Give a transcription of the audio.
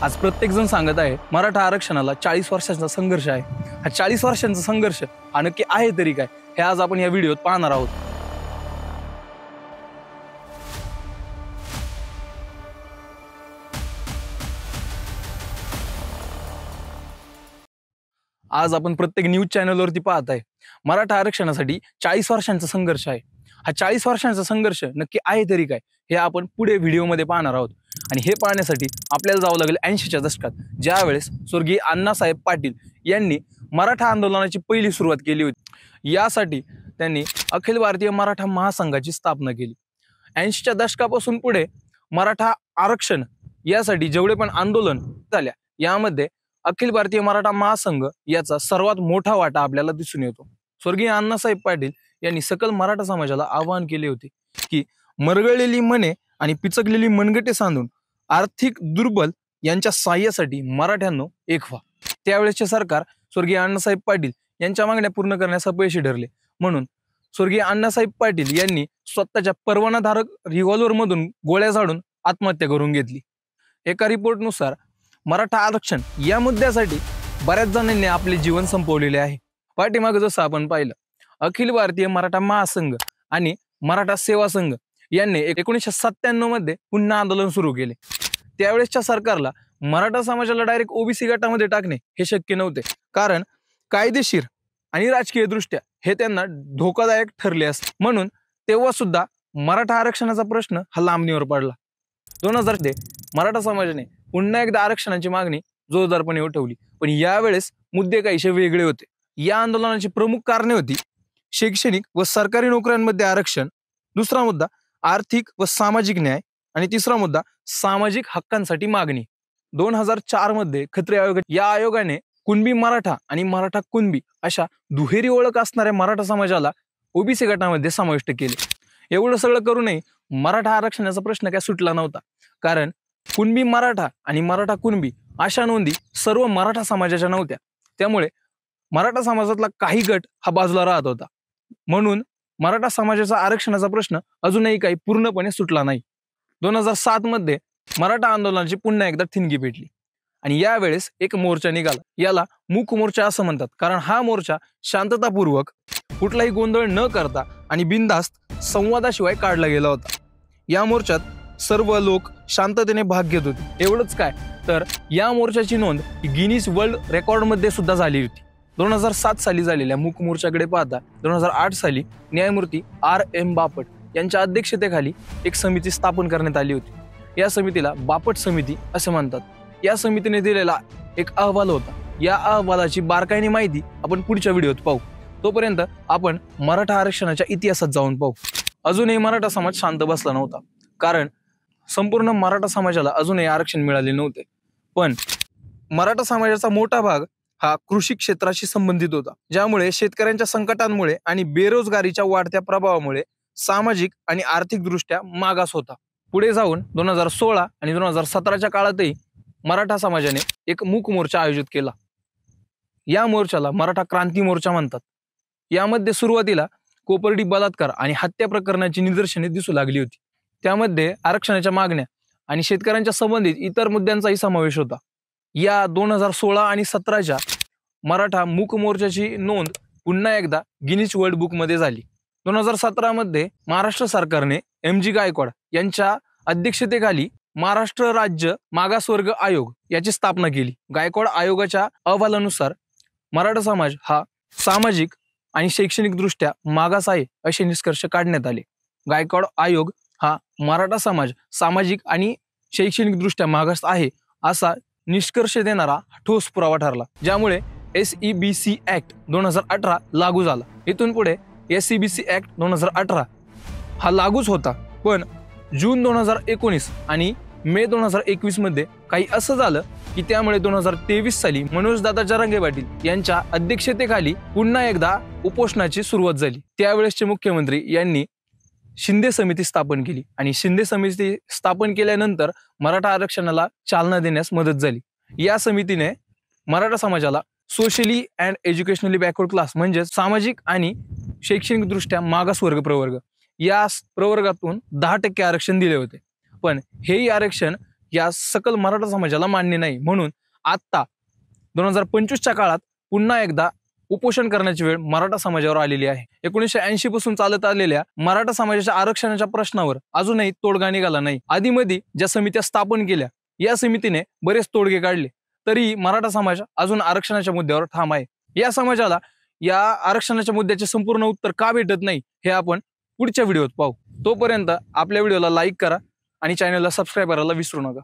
आज प्रत्येक जण सांगत आहे मराठा आरक्षणाला 40 वर्षांचा संघर्ष आहे। हा 40 वर्षांचा संघर्ष हा नक्की आहे तरी काय हे आज आपण या व्हिडिओत पाहणार आहोत। आज आपण प्रत्येक न्यूज चॅनलवरती पाहत आहे मराठा आरक्षणासाठी 40 वर्षांचा संघर्ष आहे। हा 40 वर्षांचा संघर्ष नक्की आहे तरी काय हे आपण पुढे व्हिडिओमध्ये पाहणार आहोत। आणि हे पाहण्यासाठी आपल्याला जावं लागेल 80च्या दशकात, ज्यावेळेस स्वर्गीय अण्णासाहेब पाटील यांनी मराठा आंदोलनाची पहिली सुरुवात केली होती। यासाठी त्यांनी अखिल भारतीय मराठा महासंघाची स्थापना केली। 80च्या दशकापासून पुढे मराठा आरक्षण यासाठी जेवढे पण आंदोलन झाल्या यामध्ये अखिल भारतीय मराठा महासंघ याचा सर्वात मोठा वाटा आपल्याला दिसून येतो। स्वर्गीय अण्णासाहेब पाटील यांनी सकल मराठा समाजाला आवाहन केले होते की मरगळलेली मने आणि पिचकलेली मनगटे सांधून आर्थिक दुर्बल यांच्या सहाय्यासाठी मराठ्यांनो एक व्हा। त्यावेळेसचे सरकार स्वर्गीय अण्णासाहेब पाटील यांच्या मागण्या पूर्ण करण्यास अपयशी ठरले, म्हणून स्वर्गीय अण्णासाहेब पाटील यांनी स्वतःच्या परवानाधारक रिव्हॉल्वर मधून गोळ्या झाडून आत्महत्या करून घेतली। एका रिपोर्टनुसार मराठा आरक्षण या मुद्द्यासाठी बऱ्याच जणांनी आपले जीवन संपवलेले आहे। पाठीमागे जसं आपण पाहिलं अखिल भारतीय मराठा महासंघ आणि मराठा सेवा संघ यांनी 1997 मध्ये पुन्हा आंदोलन सुरू केले। त्यावेळेसच्या सरकारला मराठा समाजाला डायरेक्ट ओबीसी गटामध्ये टाकणे हे शक्य नव्हते, कारण कायदेशीर आणि राजकीय दृष्ट्या हे त्यांना धोकादायक ठरले असते, म्हणून तेव्हा सुद्धा मराठा आरक्षणाचा प्रश्न हा लांबणीवर पडला। 2000 मध्ये मराठा समाजाने पुन्हा एकदा आरक्षणाची मागणी जोरदारपणे उठवली, पण यावेळेस मुद्दे काहीसे वेगळे होते। या आंदोलनाची प्रमुख कारणे होती शैक्षणिक व सरकारी नोकऱ्यांमध्ये आरक्षण, दुसरा मुद्दा आर्थिक व सामाजिक न्याय आणि तिसरा मुद्दा सामाजिक हक्कांसाठी मागणी। 2004 मध्ये खत्रे आयोगाने कुणबी मराठा आणि मराठा कुणबी अशा दुहेरी ओळख असणाऱ्या मराठा समाजाला ओबीसी गटामध्ये समाविष्ट केले। एवढं सगळं करूनही मराठा आरक्षणाचा प्रश्न काय सुटला नव्हता, कारण कुणबी मराठा आणि मराठा कुणबी अशा नोंदी सर्व मराठा समाजाच्या नव्हत्या, त्यामुळे मराठा समाजातला काही गट हा बाजूला राहत होता, म्हणून मराठा समाजाचा आरक्षणाचा प्रश्न अजूनही काही पूर्णपणे सुटला नाही। 2007 मध्ये मराठा आंदोलनाची पुन्हा एकदा ठिणगी पेटली आणि यावेळेस एक मोर्चा निघाला। याला मूक मोर्चा असं म्हणतात, कारण हा मोर्चा शांततापूर्वक कुठलाही गोंधळ न करता आणि बिनधास्त संवादाशिवाय काढला गेला होता। या मोर्चात सर्व लोक शांततेने भाग घेत होते। एवढंच काय तर या मोर्चाची नोंद गिनीज वर्ल्ड रेकॉर्ड मध्ये सुद्धा झाली होती। 2007 साली झालेल्या मूक मोर्चाकडे पाहता 2008 साली न्यायमूर्ती R.M. बापट यांच्या अध्यक्षतेखाली एक समिती स्थापन करण्यात आली होती। या समितीला बापट समिती असे म्हणतात। या समितीने दिलेला एक अहवाल होता। या अहवालाची बारकाईने माहिती आपण पुढच्या व्हिडिओत पाहू। तोपर्यंत आपण मराठा आरक्षणाच्या इतिहासात जाऊन पाहू। अजूनही मराठा समाज शांत बसला नव्हता, कारण संपूर्ण मराठा समाजाला अजूनही आरक्षण मिळाले नव्हते, पण मराठा समाजाचा मोठा भाग हा कृषी क्षेत्राशी संबंधित होता, ज्यामुळे शेतकऱ्यांच्या संकटांमुळे आणि बेरोजगारीच्या वाढत्या प्रभावामुळे सामाजिक आणि आर्थिक दृष्ट्या मागास होता। पुढे जाऊन 2016 आणि 2017च्या काळातही मराठा समाजाने एक मूक मोर्चा आयोजित केला। या मोर्चाला मराठा क्रांती मोर्चा म्हणतात। यामध्ये सुरुवातीला कोपर्डी बलात्कार आणि हत्या प्रकरणाची निदर्शने दिसू लागली होती। त्यामध्ये आरक्षणाच्या मागण्या आणि शेतकऱ्यांच्या संबंधित इतर मुद्द्यांचाही समावेश होता। या 2016 आणि 2017च्या मराठा मूक मोर्चाची नोंद पुन्हा एकदा गिनीज वर्ल्ड बुक मध्ये झाली। 2017 मध्ये महाराष्ट्र सरकारने MG गायकवाड यांच्या अध्यक्षतेखाली महाराष्ट्र राज्य मागासवर्ग आयोग याची स्थापना केली। गायकवाड आयोगाच्या अहवालानुसार मराठा समाज हा सामाजिक आणि शैक्षणिक दृष्ट्या मागास आहे असे निष्कर्ष काढण्यात आले। गायकवाड आयोग हा मराठा समाज सामाजिक आणि शैक्षणिक दृष्ट्या मागास आहे असा निष्कर्ष देणारा ठोस पुरावा ठरला, ज्यामुळे SEBC ऍक्ट 2018 लागू झाला। इथून पुढे SEBC ऍक्ट 2018 हा लागूच होता, पण जून 2019 आणि मे 2021 मध्ये काही असं झालं की त्यामुळे 2023 साली मनोजदादा जरांगे पाटील यांच्या अध्यक्षतेखाली पुन्हा एकदा उपोषणाची सुरुवात झाली। त्यावेळेसचे मुख्यमंत्री यांनी शिंदे समिती स्थापन केली आणि शिंदे समिती स्थापन केल्यानंतर मराठा आरक्षणाला चालना देण्यास मदत झाली। या समितीने मराठा समाजाला socially and educationally backward class म्हणजे सामाजिक आणि शैक्षणिक दृष्ट्या मागास वर्ग प्रवर्ग या प्रवर्गातून 10% आरक्षण दिले होते, पण हेही आरक्षण या सकल मराठा समाजाला मान्य नाही, म्हणून आता 2025च्या काळात पुन्हा एकदा उपोषण करण्याची वेळ मराठा समाजावर आलेली आहे। 1980 पासून चालत आलेल्या मराठा समाजाच्या आरक्षणाच्या प्रश्नावर अजूनही तोडगा निघाला नाही। आधीमध्ये ज्या समित्या स्थापन केल्या या समितीने बरेच तोडगे काढले, तरी मराठा समाज अजून आरक्षणाच्या मुद्द्यावर ठाम आहे। या समाजाला या आरक्षणाच्या मुद्द्याचे संपूर्ण उत्तर का भेटत नाही हे आपण पुढच्या व्हिडिओत पाहू। तोपर्यंत आपल्या व्हिडिओला लाईक करा आणि चॅनलला सबस्क्राईब करायला विसरू नका।